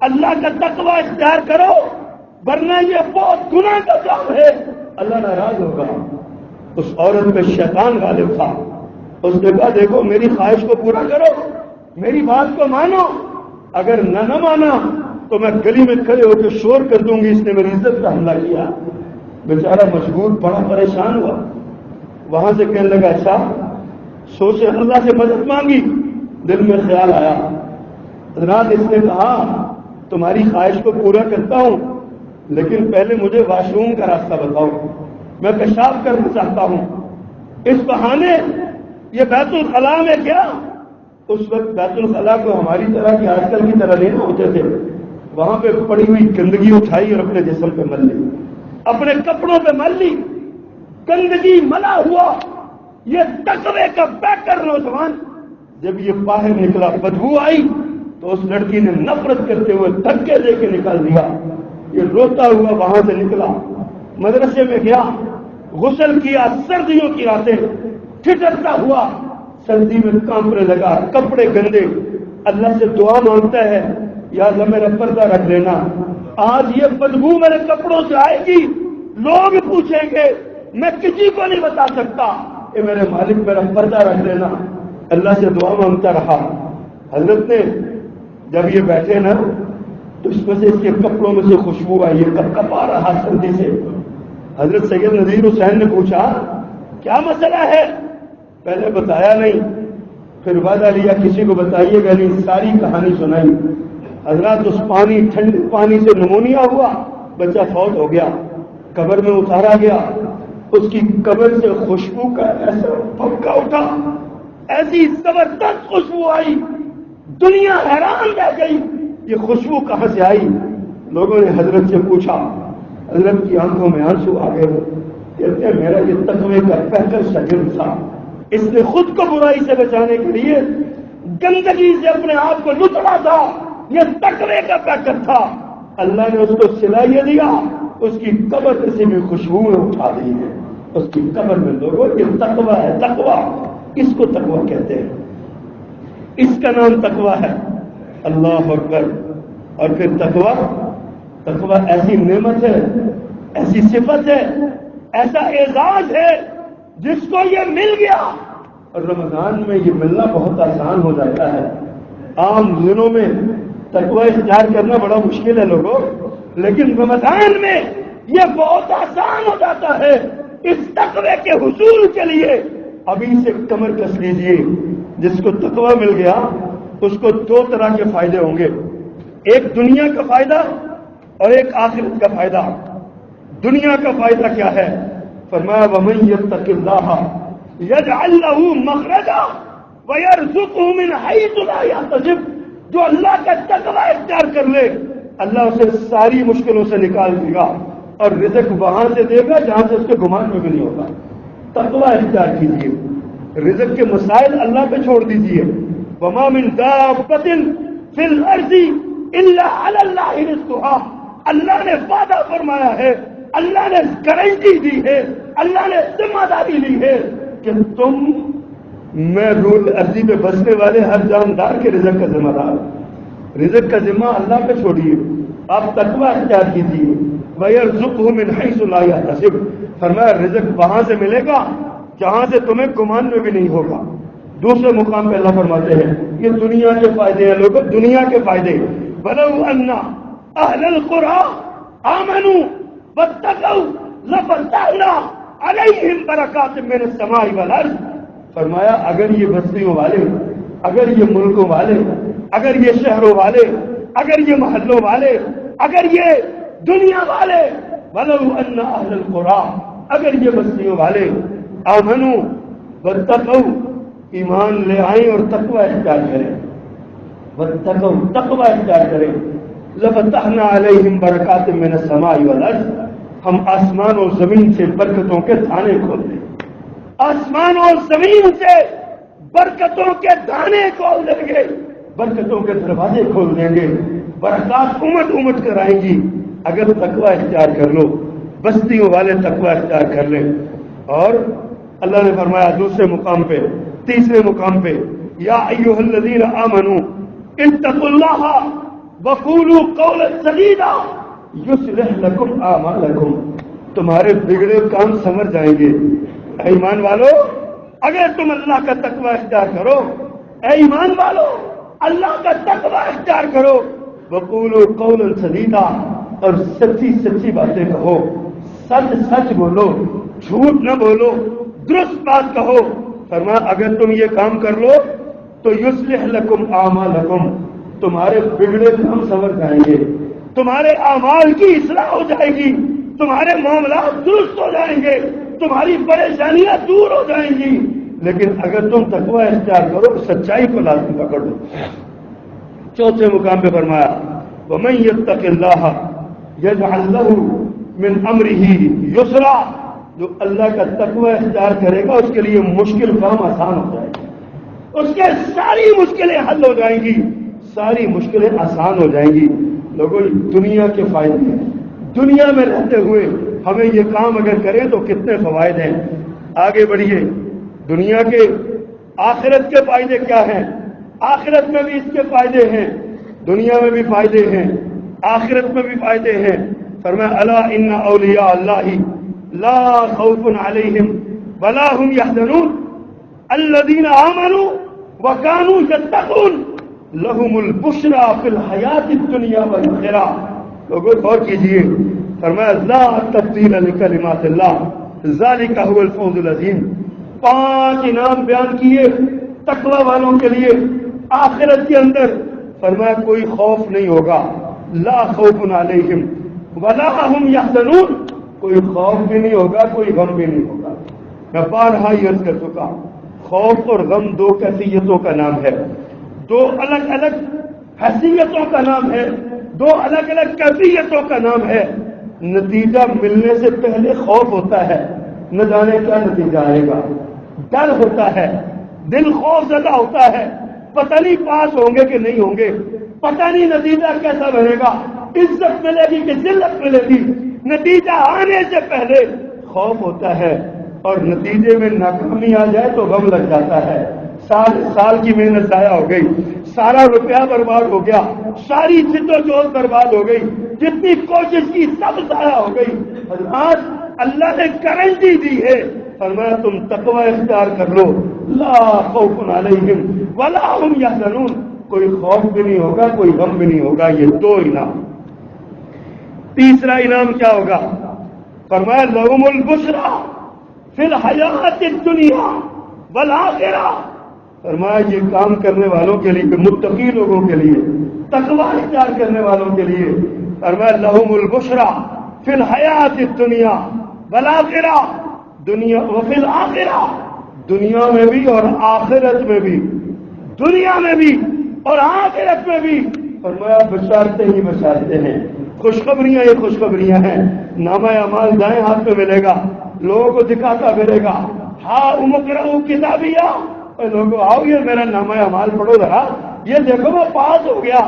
اللہ کا تقوی اختیار کرو، ورنہ یہ بہت گناہ کا کام ہے، اللہ ناراض ہوگا۔ اس عورت پہ شیطان غالب تھا۔ اس نے کہا دیکھو میری خواہش کو پورا کرو، میری بات کو مانو، اگر نہ مانا تو میں گلی میں کھڑے ہو کے شور کر دوں گی، اس نے میری عزت کا حملہ کیا۔ بیچارہ مجبور، بڑا پریشان ہوا، وہاں سے کہنے لگا اچھا، سوچے اللہ سے مدد مانگی، دل میں خیال آیا، حضرات اس نے کہا تمہاری خواہش کو پورا کرتا ہوں، لیکن پہلے مجھے واش روم کا راستہ بتاؤ، میں پیشاب کرنا چاہتا ہوں۔ اس بہانے یہ بیت الخلاء میں گیا۔ اس وقت بیت الخلاء کو ہماری طرح کی آج کل کی طرح نہیں ہوتے تھے، وہاں پہ پڑی ہوئی گندگی اٹھائی اور اپنے جسم پہ مل لی، اپنے کپڑوں پہ مل لی، گندگی ملا ہوا یہ تقوی کا بیکر نوجوان جب یہ باہر نکلا، بدبو آئی تو اس لڑکی نے نفرت کرتے ہوئے دھکے دے کے نکال دیا۔ یہ روتا ہوا وہاں سے نکلا، مدرسے میں گیا، غسل کیا، سردیوں کی راتیں، ٹھٹرتا ہوا، سردی میں کانپنے لگا، کپڑے گندے، اللہ سے دعا مانگتا ہے یا اللہ میرا پردہ رکھ لینا، آج یہ بدبو میرے کپڑوں سے آئے گی، لوگ پوچھیں گے، میں کسی کو نہیں بتا سکتا، کہ میرے مالک میرا پردہ رکھ لینا۔ اللہ سے دعا مانگتا رہا۔ حضرت نے جب یہ بیٹھے نا تو اس میں سے اس کے کپڑوں میں سے خوشبو آئی، یہ کپ کپا رہا سردی سے۔ حضرت سید نذیر حسین نے پوچھا کیا مسئلہ ہے؟ پہلے بتایا نہیں، پھر وعدہ لیا کسی کو بتائیے گا نہیں، ساری کہانی سنائی۔ حضرات اس ٹھنڈے پانی سے نمونیا ہوا، بچہ فوت ہو گیا، قبر میں اتارا گیا، اس کی قبر سے خوشبو کا ایسا پھبکا اٹھا، ایسی زبردست خوشبو آئی، دنیا حیران رہ گئی، یہ خوشبو کہاں سے آئی؟ لوگوں نے حضرت سے پوچھا، حضرت کی آنکھوں میں آنسو آ گئے، کہتے ہیں میرا یہ تقوی کا بہتر شاگرد تھا، اس نے خود کو برائی سے بچانے کے لیے گندگی سے اپنے آپ کو لٹڑا تھا، یہ تقوی کا بہتر تھا، اللہ نے اس کو صلاحیت دیا، اس کی قبر کسی بھی خوشبو میں اٹھا دی ہے۔ اس کی قبر میں لوگوں یہ تقویٰ ہے، تقویٰ اس کو تقویٰ کہتے ہیں، اس کا نام تقویٰ ہے۔ اللہ اکبر۔ اور پھر تقویٰ ایسی نعمت ہے، ایسی صفت ہے، ایسا اعزاز ہے جس کو یہ مل گیا، اور رمضان میں یہ ملنا بہت آسان ہو جاتا ہے۔ عام دنوں میں تقویٰ اختیار کرنا بڑا مشکل ہے لوگوں، لیکن رمضان میں یہ بہت آسان ہو جاتا ہے۔ اس تقوی کے حصول کے لیے ابھی سے کمر کس لیجیے۔ جس کو تقوی مل گیا اس کو دو طرح کے فائدے ہوں گے، ایک دنیا کا فائدہ اور ایک آخرت کا فائدہ۔ دنیا کا فائدہ کیا ہے؟ فرمایا وَمَن يَتَّقِ اللَّهَ يَجْعَل لَّهُ مَخْرَجًا وَيَرْزُقْهُ مِنْ حَيْثُ لَا يَحْتَسِبُ۔ جو اللہ کا تقوی اختیار کر لے اللہ اسے ساری مشکلوں سے نکال دے گا اور رزق وہاں سے دے گا جہاں سے اس کے گمان میں بھی نہیں ہوگا۔ تقوی اختیار کیجیے، رزق کے مسائل اللہ پہ چھوڑ دیجیے۔ وَمَا مِن دَابَّةٍ فِي الْأَرْضِ إِلَّا عَلَى اللَّهِ رِزْقُهَا۔ اللہ نے وعدہ فرمایا ہے، اللہ نے گارنٹی دی ہے، اللہ نے ذمہ داری لی ہے کہ تم میں رول ارضی پہ بسنے والے ہر جاندار کے رزق کا ذمہ دار، رزق کا ذمہ اللہ پہ چھوڑیے، آپ تقوی اختیار کیجیے۔ وَيَرْزُقْهُ مِنْ حَيْثُ لَا يَحْتَسِبُ۔ فرمایا رزق وہاں سے ملے گا جہاں سے تمہیں گمان میں بھی نہیں ہوگا۔ دوسرے مقام پہ اللہ فرماتے ہیں یہ دنیا کے فائدے ہیں لوگوں، دنیا کے فائدے۔ وَلَوْ أَنَّ أَهْلَ الْقُرَىٰ آمَنُوا وَاتَّقَوْا لَفَتَحْنَا عَلَيْهِمْ بَرَكَاتٍ مِّنَ السَّمَاءِ وَالْأَرْضِ۔ فرمایا اگر یہ بستیوں والے، اگر یہ ملکوں والے، اگر یہ شہروں والے، اگر یہ محلوں والے، اگر یہ دنیا والے، وَلَوْ أَنَّ أَهْلَ الْقُرَىٰ اگر یہ بستیوں والے آمنوا واتقوا ایمان لے آئیں اور تقوی اختیار کریں، واتقوا تقوی اختیار کریں، لفتحنا علیہم برکات من السماء والارض، ہم آسمان اور زمین سے برکتوں کے دانے کھول دیں، آسمان اور زمین سے برکتوں کے دانے کھول دیں گے، برکتوں کے دروازے کھول دیں گے، برکات امٹ امٹ کر آئیں گی اگر تقوی اختیار کر لو، بستیوں والے تقوی اختیار کر لیں۔ اور اللہ نے فرمایا دوسرے مقام پہ، تیسرے مقام پہ، یا ایھا الذین آمنوا اتقوا اللہ وقولوا قولا سدیدا یصلح لکم اعمالکم، تمہارے بگڑے کام سنور جائیں گے۔ اے ایمان والو اگر تم اللہ کا تقوی اختیار کرو، اے ایمان والو اللہ کا تقوی اختیار کرو، وقولوا قولا سدیدا اور سچی سچی باتیں کہو، سچ سچ بولو، جھوٹ نہ بولو، درست بات کہو۔ فرمایا اگر تم یہ کام کر لو تو یصلح لکم اعمالکم، تمہارے بگڑے کام سنور جائیں گے، تمہارے اعمال کی اصلاح ہو جائے گی، تمہارے معاملات درست ہو جائیں گے، تمہاری پریشانیاں دور ہو جائیں گی۔ لیکن اگر تم تقوی اختیار کرو سچائی کو لازم پکڑ لو۔ چوتھے مقام پہ فرمایا وَمَن يَتَّقِ اللَّهَ يَجْعَل لَّهُ مِنْ أَمْرِهِ يُسْرًا، جو اللہ کا تقوی اختیار کرے گا اس کے لیے مشکل کام آسان ہو جائے گا، اس کے ساری مشکلیں حل ہو جائیں گی، ساری مشکلیں آسان ہو جائیں گی۔ لوگوں دنیا کے فائدے ہیں، دنیا میں رہتے ہوئے ہمیں یہ کام اگر کریں تو کتنے فوائد ہیں۔ آگے بڑھیے، دنیا کے آخرت کے فائدے کیا ہیں؟ آخرت میں بھی اس کے فائدے ہیں، دنیا میں بھی فائدے ہیں، آخرت میں بھی فائدے ہیں۔ فرمایا الا ان اولیاء اللہ لا خوف علیہم ولا هم يحزنون الذین آمنوا وكانوا يتقون لهم البشرى فی الحیاۃ الدنیا والآخرہ۔ لوگوں غور کیجیے، فرمایا لا تبدیل لکلمات اللہ ذلک هو الفوز العظیم۔ 5 انعام بیان کیے تقوی والوں کے لیے آخرت کے اندر۔ فرمایا کوئی خوف نہیں ہوگا، لا خوف علیہم ولا هم يحزنون، کوئی خوف بھی نہیں ہوگا، کوئی غم بھی نہیں ہوگا۔ میں بارہا عرض کر چکا، خوف اور غم 2 کیفیتوں کا نام ہے، 2 الگ الگ حیثیتوں کا نام ہے، 2 الگ الگ کیفیتوں کا نام ہے۔ نتیجہ ملنے سے پہلے خوف ہوتا ہے، نہ جانے کیا نتیجہ آئے گا، ڈر ہوتا ہے، دل خوف زدہ ہوتا ہے، پتہ نہیں پاس ہوں گے کہ نہیں ہوں گے، پتہ نہیں نتیجہ کیسا بنے گا، عزت ملے گی کہ ذلت ملے گی۔ نتیجہ آنے سے پہلے خوف ہوتا ہے، اور نتیجے میں ناکامی آ جائے تو غم لگ جاتا ہے. سال کی محنت ضائع ہو گئی, سارا روپیہ برباد ہو گیا, ساری جدوجہد برباد ہو گئی, جتنی کوشش کی سب ضائع ہو گئی. آج اللہ نے گارنٹی دی ہے, فرمایا تم تقوی اختیار کر لو, لا خوف علیہم ولا هم یحزنون, کوئی خوف بھی نہیں ہوگا, کوئی غم بھی نہیں ہوگا. یہ دو انعام. تیسرا انعام کیا ہوگا؟ فرمایا لہم البشریٰ فی الحیات الدنیا والآخرہ. فرمایا یہ کام کرنے والوں کے لیے, متقی لوگوں کے لیے, تقوی اختیار کرنے والوں کے لیے, فرمایا لہم البشریٰ فی الحیات الدنیا والآخرہ, دنیا وفی الآخرہ, دنیا میں بھی اور آخرت میں بھی, دنیا میں بھی اور آخرت میں بھی. فرمایا بشارتیں ہی بشارتیں ہیں, خوشخبریاں یہ خوشخبریاں ہیں. نامہ اعمال دائیں ہاتھ میں ملے گا, لوگوں کو دکھاتا پھرے گا, ہاں اقرؤوا کتابیہ, لوگوں آؤ یہ میرا نامہ اعمال پڑھو ذرا, یہ دیکھو میں پاس ہو گیا,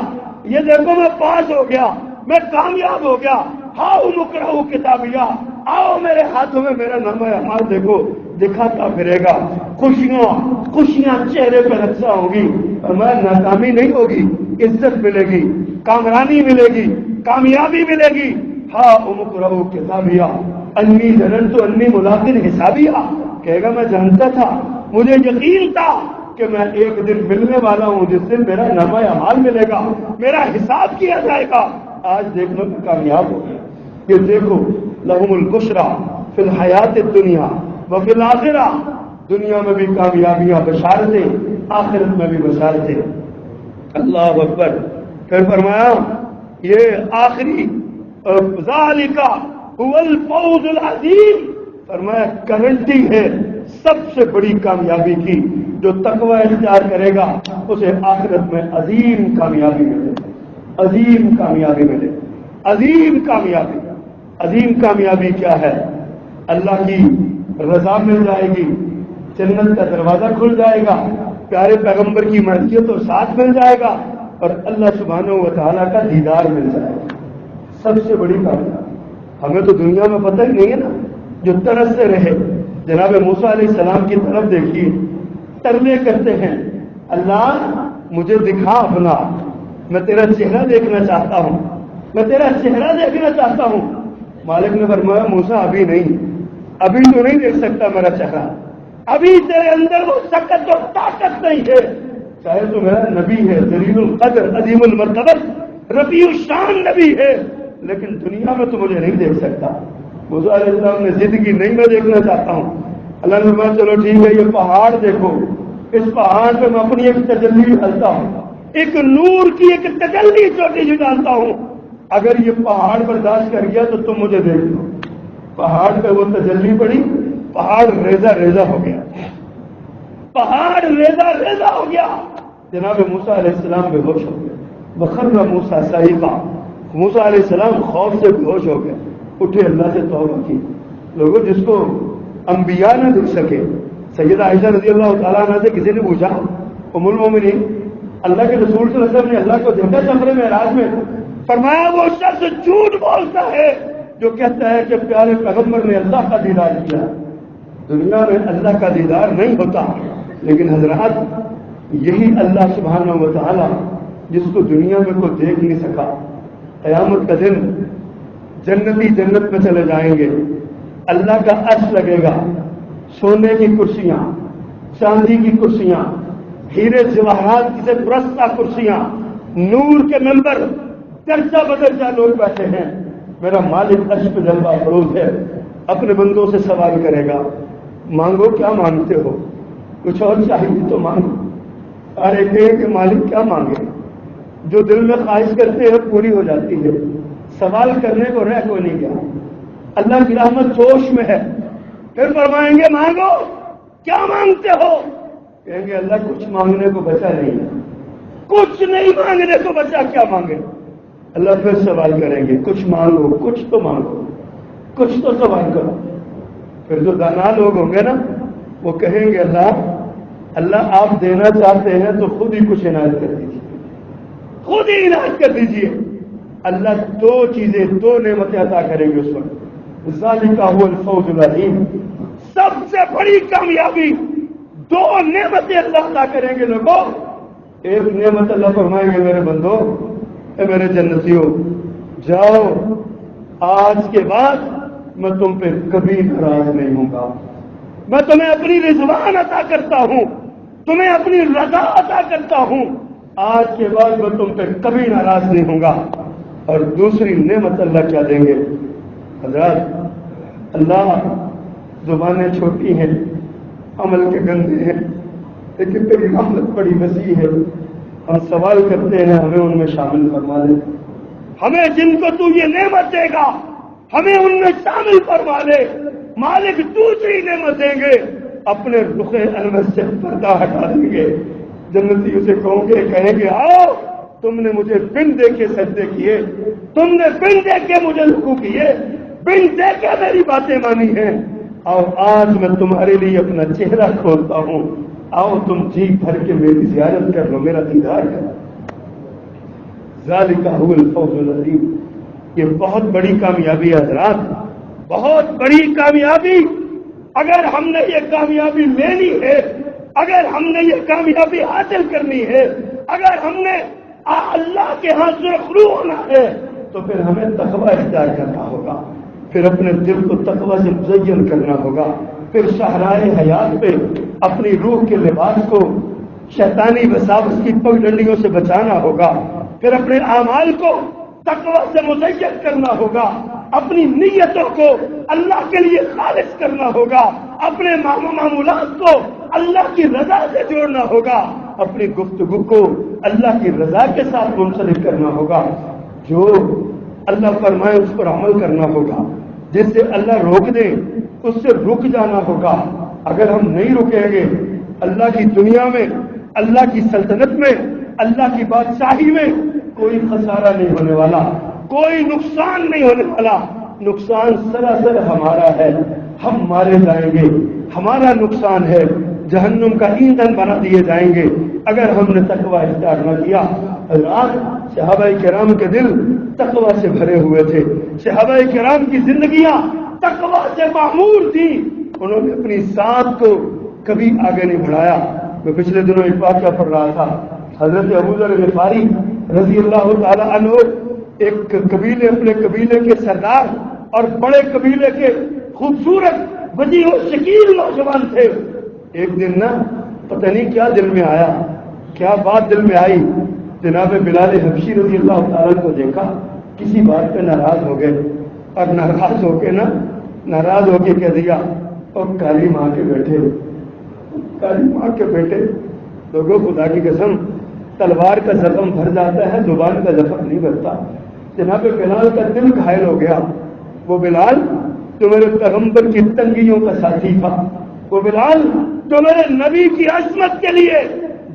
یہ دیکھو میں پاس ہو گیا, میں کامیاب ہو گیا. ہاں اقرؤوا کتابیہ, آؤ میرے ہاتھوں میں میرا نامہ اعمال دیکھو. دکھاتا پھرے گا, خوشیاں چہرے پہ رقصہ ہوگی. اور میں ناکامی نہیں ہوگی, عزت ملے گی, کامرانی ملے گی, کامیابی ملے گی. ہاں اقرؤوا کتابیہ انی ظننت انی ملاق حسابیہ, کہے گا میں جانتا تھا, مجھے یقین تھا کہ میں ایک دن ملنے والا ہوں جس دن میرا نامہ اعمال ملے گا, میرا حساب کیا جائے گا. آج دیکھنے میں کامیاب ہو گیا. یہ دیکھو لہم البشریٰ فی الحیات الدنیا وفی الآخرہ, دنیا میں بھی کامیابیاں بشارتیں, آخرت میں بھی بشارتیں. اللہ اکبر. پھر فرمایا یہ آخری ذالک هو الفوز العظیم, فرمایا گارنٹی ہے سب سے بڑی کامیابی کی, جو تقوی اختیار کرے گا اسے آخرت میں عظیم کامیابی ملے, عظیم کامیابی ملے, عظیم کامیابی. عظیم کامیابی کیا ہے؟ اللہ کی رضا مل جائے گی, جنت کا دروازہ کھل جائے گا, پیارے پیغمبر کی مرضیت اور ساتھ مل جائے گا, اور اللہ سبحانہ و تعالیٰ کا دیدار مل جائے گا. سب سے بڑی کامیابی. ہمیں تو دنیا میں پتہ ہی نہیں ہے نا, جو ترستے رہے. جناب موسیٰ علیہ السلام کی طرف دیکھیے, ترلے کرتے ہیں, اللہ مجھے دکھا اپنا, میں تیرا چہرہ دیکھنا چاہتا ہوں, میں تیرا چہرہ دیکھنا چاہتا ہوں. مالک نے فرمایا موسیٰ ابھی نہیں, ابھی تو نہیں دیکھ سکتا میرا چہرہ, ابھی تیرے اندر وہ طاقت اور طاقت نہیں ہے. چاہے تو میرا نبی ہے, جلیل القدر, عظیم المرتبت, رفیع الشان نبی ہے, لیکن دنیا میں تو مجھے نہیں دیکھ سکتا. موسیٰ علیہ السلام نے ضد کی, نہیں میں دیکھنا چاہتا ہوں. اللہ نے فرمایا چلو ٹھیک ہے, یہ پہاڑ دیکھو, اس پہاڑ پہ میں اپنی ایک تجلی ڈالتا ہوں, ایک نور کی ایک تجلی چھوٹی سی ڈالتا ہوں. اگر یہ پہاڑ برداشت کر گیا تو تم مجھے دیکھ لو. پہاڑ پہ وہ تجلی پڑی, پہاڑ ریزہ ریزہ ہو گیا, پہاڑ ریزہ ریزہ ہو گیا. جناب موسیٰ علیہ السلام بے ہوش ہو گئے. وخر موسیٰ صعقا, موسیٰ علیہ السلام خوف سے بے ہوش ہو گئے, اٹھے, اللہ سے توبہ کی. لوگوں جس کو انبیاء نہ دیکھ سکے, سیدہ عائشہ رضی اللہ تعالیٰ عنہ سے کسی نے پوچھا, ام المومنین اللہ کے رسول صلی اللہ علیہ وسلم نے اللہ کو دیکھا سفر معراج میں؟ فرمایا وہ شخص جھوٹ بولتا ہے جو کہتا ہے کہ پیارے پیغمبر نے اللہ کا دیدار کیا. دنیا میں اللہ کا دیدار نہیں ہوتا, لیکن حضرات یہی اللہ سبحانہ و تعالی جس کو دنیا میں کوئی دیکھ نہیں سکا, قیامت کا دن جنتی جنت میں چلے جائیں گے, اللہ کا عرش لگے گا, سونے کی کرسیاں, چاندی کی کرسیاں, ہیرے جواہرات سے پرستہ کرسیاں, نور کے ممبر, درجہ بدرجہ لوگ بیٹھے ہیں. میرا مالک عرش پہ جلوہ افروز ہے, اپنے بندوں سے سوال کرے گا, مانگو کیا مانگتے ہو, کچھ اور چاہیے تو مانگو. ارے کہیں کہ مالک کیا مانگے, جو دل میں خواہش کرتے ہیں پوری ہو جاتی ہے. سوال کرنے کو رہ کوئی نہیں گیا, اللہ کی رحمت جوش میں ہے. پھر فرمائیں گے مانگو, کیا مانگتے ہو؟ کہیں گے اللہ کچھ مانگنے کو بچا نہیں ہے, کچھ نہیں مانگنے کو بچا, کیا مانگے؟ اللہ پھر سوال کریں گے, کچھ مانگو, کچھ تو مانگو, کچھ تو سوال کرو. پھر جو دانا لوگ ہوں گے نا وہ کہیں گے اللہ آپ دینا چاہتے ہیں تو خود ہی کچھ عنایت کر دیجیے, خود ہی عنایت کر دیجیے. اللہ دو چیزیں, دو نعمتیں عطا کریں گے اس وقت. ذالک هو الفوز العظیم, سب سے بڑی کامیابی دو نعمتیں اللہ عطا کریں گے لوگوں. ایک نعمت اللہ فرمائیں گے میرے بندو، اے میرے جنتیوں، جاؤ آج کے بعد میں تم پہ کبھی ناراض نہیں ہوں گا. میں تمہیں اپنی رضوان عطا کرتا ہوں، تمہیں اپنی رضا عطا کرتا ہوں. آج کے بعد میں تم پہ کبھی ناراض نہیں ہوں گا. اور دوسری نعمت اللہ کیا دیں گے؟ حضرات، اللہ زبانیں چھوٹی ہیں، عمل کے گندے ہیں، لیکن تیری رحمت بڑی وسیع ہے. ہم سوال کرتے ہیں ہمیں ان میں شامل فرما لے. ہمیں جن کو تو یہ نعمت دے گا ہمیں ان میں شامل فرما لے. مالک دوسری نعمت دیں گے، اپنے رخ انور سے پردہ ہٹا دیں گے. جنتی اسے کہیں گے آؤ، تم نے مجھے بن دے کے سجدے کیے، تم نے بن دے کے مجھے رکوع کیے، بن دے کے میری باتیں مانی ہیں. اور آج میں تمہارے لیے اپنا چہرہ کھولتا ہوں، آؤ تم جی بھر کے میری زیارت کر لو، میرا دیدار کرو. ذالک هو الفوز العظیم. یہ بہت بڑی کامیابی ہے حضرات، بہت بڑی کامیابی. اگر ہم نے یہ کامیابی لینی ہے، اگر ہم نے یہ کامیابی حاصل کرنی ہے، اگر ہم نے اللہ کے ہاں سرخرو ہونا ہے، تو پھر ہمیں تقوی اختیار کرنا ہوگا، پھر اپنے دل کو تقوی سے مزین کرنا ہوگا، پھر شاہراہ حیات پہ اپنی روح کے لباس کو شیطانی وساوس کی پگڈنڈیوں سے بچانا ہوگا، پھر اپنے اعمال کو تقوی سے مزین کرنا ہوگا، اپنی نیتوں کو اللہ کے لیے خالص کرنا ہوگا، اپنے معمولات کو اللہ کی رضا سے جوڑنا ہوگا، اپنی گفتگو کو اللہ کی رضا کے ساتھ منسلک کرنا ہوگا. جو اللہ فرمائے اس پر عمل کرنا ہوگا، جس سے اللہ روک دے اس سے رک جانا ہوگا. اگر ہم نہیں رکیں گے، اللہ کی دنیا میں، اللہ کی سلطنت میں، اللہ کی بادشاہی میں کوئی خسارہ نہیں ہونے والا، کوئی نقصان نہیں ہونے والا. نقصان سراسر ہمارا ہے، ہم مارے جائیں گے، ہمارا نقصان ہے، جہنم کا ایندھن بنا دیے جائیں گے اگر ہم نے تقوی اختیار نہ کیا. حضرات، صحابہ کرام کے دل تقوی سے بھرے ہوئے تھے، صحابہ کرام کی زندگیاں تقوی سے معمور تھیں. انہوں نے اپنی ساتھ کو کبھی آگے نہیں بڑھایا. میں پچھلے دنوں ایک واقعہ پڑھ رہا تھا. حضرت ابو ذر غفاری رضی اللہ تعالی عنہ ایک قبیلے، اپنے قبیلے کے سردار اور بڑے قبیلے کے خوبصورت وجیح و شکیل نوجوان تھے. ایک دن نا پتہ نہیں کیا دل میں آیا، کیا بات دل میں آئی، جناب بلال حبشی رضی اللہ تعالیٰ کو دیکھا، کسی بات پہ ناراض ہو گئے، اور ناراض ہو کے کہہ دیا، اور کالی ماں کے بیٹے، کالی ماں کے بیٹے. لوگوں خدا کی قسم، تلوار کا زخم بھر جاتا ہے، زبان کا زخم نہیں بھرتا. جناب بلال کا دل گھائل ہو گیا. وہ بلال جو میرے پیغمبر کی تنگیوں کا ساتھی تھا، وہ بلال جو میرے نبی کی عظمت کے لیے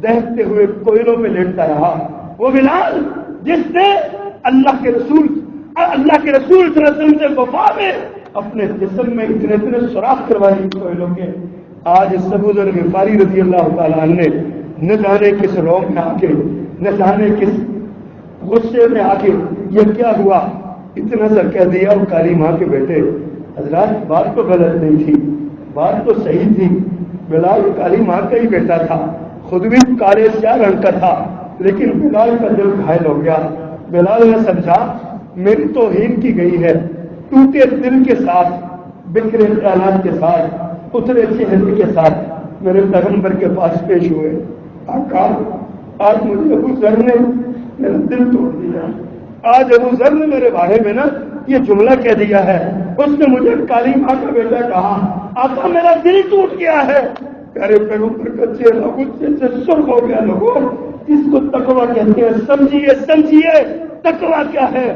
دہتے ہوئے کوئلوں پہ لیٹتا رہا، وہ بلال جس نے اللہ کے رسول صلی اللہ علیہ وسلم سے وفا میں اپنے جسم میں اتنے سوراخ کروائے کوئلوں کے. آج اس ابو ذر غفاری رضی اللہ تعالیٰ عنہ نے نہ جانے کس روم میں آ کے، نہ جانے کس غصے میں آ کے یہ کیا ہوا، اتنا سا کہہ دیا، اور کالی ماں کے بیٹے. حضرات، بات تو غلط نہیں تھی، بات تو صحیح تھی. بلال کالی ماں کا ہی بیٹا تھا، خود بھی کالے سیاہ رنگ کا تھا، لیکن بلال کا دل گھائل ہو گیا. بلال نے سمجھا میری توہین کی گئی ہے. ٹوٹے دل کے ساتھ، بکھرے خیالات کے ساتھ، اترے چہرے کے ساتھ میرے پیغمبر کے پاس پیش ہوئے. آقا، آج مجھے ابو ذر نے میرا دل توڑ دیا. آج ابو ذر نے میرے بارے میں نا یہ جملہ کہہ دیا ہے، اس نے مجھے کالی ماں کا بیٹا کہا. آقا، میرا دل ٹوٹ گیا ہے. پیارے پیغمبر کا چہرہ غصے سے سرخ ہو گیا. لوگوں، اس کو تقویٰ کہتے ہیں. سمجھیے تقویٰ کیا ہے.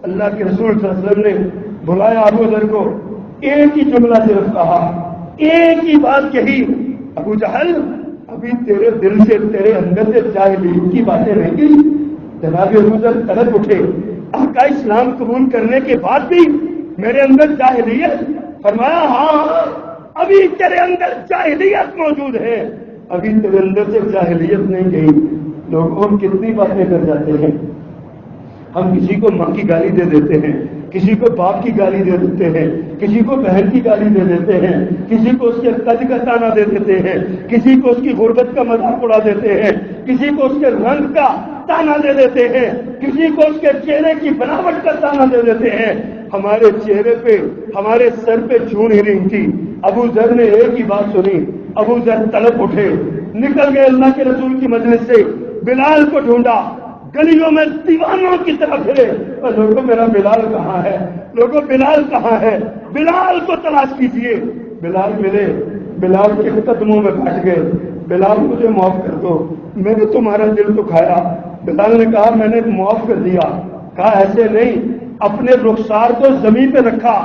اللہ کے رسول صلی اللہ علیہ وسلم نے بلایا ابو ذر کو، ایک ہی جملہ صرف کہا، ایک ہی بات کہی، ابو جہل، ابھی تیرے دل سے، تیرے اندر سے جاہلیت کی باتیں رہ گئی. جناب ابو ذر تڑپ اٹھے، آقا اسلام قبول کرنے کے بعد بھی میرے اندر جاہلیت؟ فرمایا ہاں، ابھی تیرے اندر جاہلیت موجود ہے، ابھی تیرے اندر سے جاہلیت نہیں گئی. لوگ ہم کتنی باتیں کر جاتے ہیں. ہم کسی کو ماں کی گالی دے دیتے ہیں، کسی کو باپ کی گالی دے دیتے ہیں، کسی کو بہن کی گالی دے دیتے ہیں، کسی کو اس کے قد کا تانا دے دیتے ہیں، کسی کو اس کی غربت کا مذاق اڑا دیتے ہیں، کسی کو اس کے رنگ کا تانا دے دیتے ہیں، کسی کو اس کے چہرے کی بناوٹ کا تانا دے دیتے ہیں۔ ہمارے چہرے پہ، ہمارے سر پہ چون ہی نہیں تھی۔ ابو ذر نے ایک ہی بات سنی، ابو ذر تڑپ اٹھے، نکل گئے اللہ کے رسول کی مجلس سے، بلال کو ڈھونڈا، گلیوں میں دیوانوں کی طرح پھرے، اور لوگوں میرا بلال کہاں ہے، لوگوں بلال کہاں ہے، بلال کو تلاش کیجیے۔ بلال ملے، بلال کے قدموں میں بیٹھ گئے، بلال مجھے معاف کر دو، میں نے تمہارا دل دکھایا۔ بلال نے کہا میں نے معاف کر دیا۔ کہا ایسے نہیں، اپنے رخسار کو زمین پہ رکھا،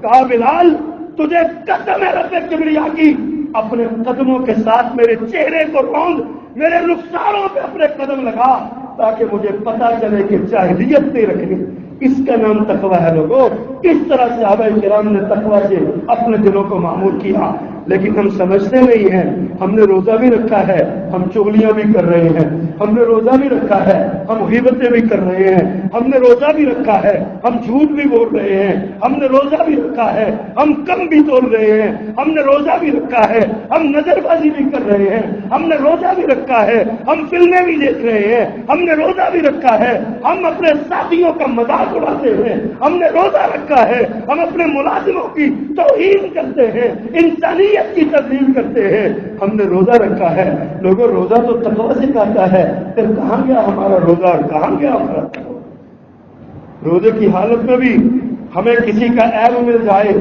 کہا بلال تجھے قسم ہے رب کبریا کی، اپنے قدموں کے ساتھ میرے چہرے کو روند، میرے رخساروں پہ اپنے قدم لگا، تاکہ مجھے پتا چلے کہ جاہلیت نہیں رکھنی۔ اس کا نام تقویٰ ہے لوگوں۔ اس طرح صحابہ کرام نے تقویٰ سے اپنے دلوں کو معمور کیا، لیکن ہم سمجھتے نہیں ہیں۔ ہم نے روزہ بھی رکھا ہے، ہم چغلیاں بھی کر رہے ہیں، ہم نے روزہ بھی رکھا ہے، ہم غیبتیں بھی کر رہے ہیں، ہم نے روزہ بھی رکھا ہے، ہم جھوٹ بھی بول رہے ہیں، ہم نے روزہ بھی رکھا ہے، ہم کم بھی تول رہے ہیں، ہم نے روزہ بھی رکھا ہے، ہم نظر بازی بھی کر رہے ہیں، ہم نے روزہ بھی رکھا ہے، ہم فلمیں بھی دیکھ رہے ہیں، ہم نے روزہ بھی رکھا ہے، ہم اپنے ساتھیوں کا مذاق اڑاتے ہیں، ہم نے روزہ رکھا ہے، ہم اپنے ملازموں کی توہین کرتے ہیں، انسانیت کی تذلیل کرتے ہیں، ہم نے روزہ رکھا ہے۔ لوگوں روزہ تو تقویٰ سکھاتا ہے، پھر کہاں گیا ہمارا روزہ، کہاں گیا ہمارا تقویٰ؟ روزے کی حالت میں بھی ہمیں کسی کا عیب مل جائے،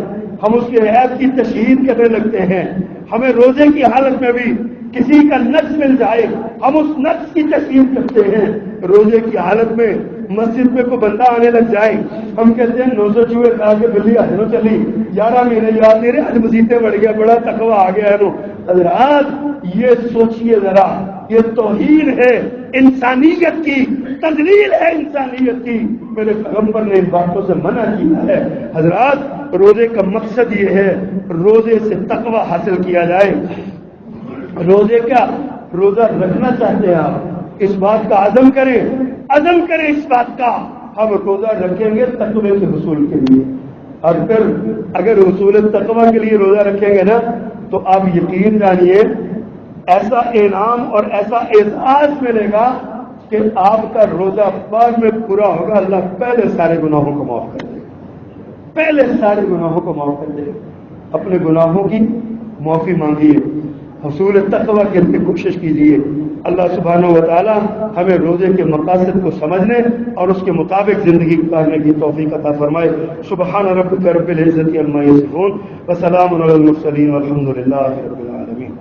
ہم اس کے عیب کی تشہیر کرنے لگتے ہیں۔ ہمیں روزے کی حالت میں بھی کسی کا نقص مل جائے، ہم اس نقص کی تشہیر کرتے ہیں۔ روزے کی حالت میں مسجد میں کوئی بندہ آنے لگ جائے، ہم کہتے ہیں 900 چوہے کھا کے بلی ہنو چلی، 11 مہینے یاد میرے آج مسیطیں بڑھ گیا، بڑا تقویٰ آ گیا ہے نو۔ حضرات یہ سوچئے ذرا، یہ توہین ہے انسانیت کی، تذلیل ہے انسانیت کی۔ میرے پیغمبر نے ان باتوں سے منع کیا ہے۔ حضرات روزے کا مقصد یہ ہے روزے سے تقویٰ حاصل کیا جائے۔ روزے کا روزہ رکھنا چاہتے ہیں آپ، اس بات کا عزم کریں، عزم کریں اس بات کا، ہم روزہ رکھیں گے تقوی کے حصول کے لیے۔ اور پھر اگر حصول تقوی کے لیے روزہ رکھیں گے نا تو آپ یقین جانیے ایسا انعام اور ایسا اعزاز ملے گا کہ آپ کا روزہ بعد میں پورا ہوگا، اللہ پہلے سارے گناہوں کو معاف کر دے گا، پہلے سارے گناہوں کو معاف کر دے گا۔ اپنے گناہوں کی معافی مانگیے، حصول تقوی کے لیے کوشش کیجیے۔ اللہ سبحانہ و تعالی ہمیں روزے کے مقاصد کو سمجھنے اور اس کے مطابق زندگی گزارنے کی توفیق عطا فرمائے۔ سبحان ربک رب العزت عما یصفون وسلام علی المرسلین والحمد للہ رب العالمین۔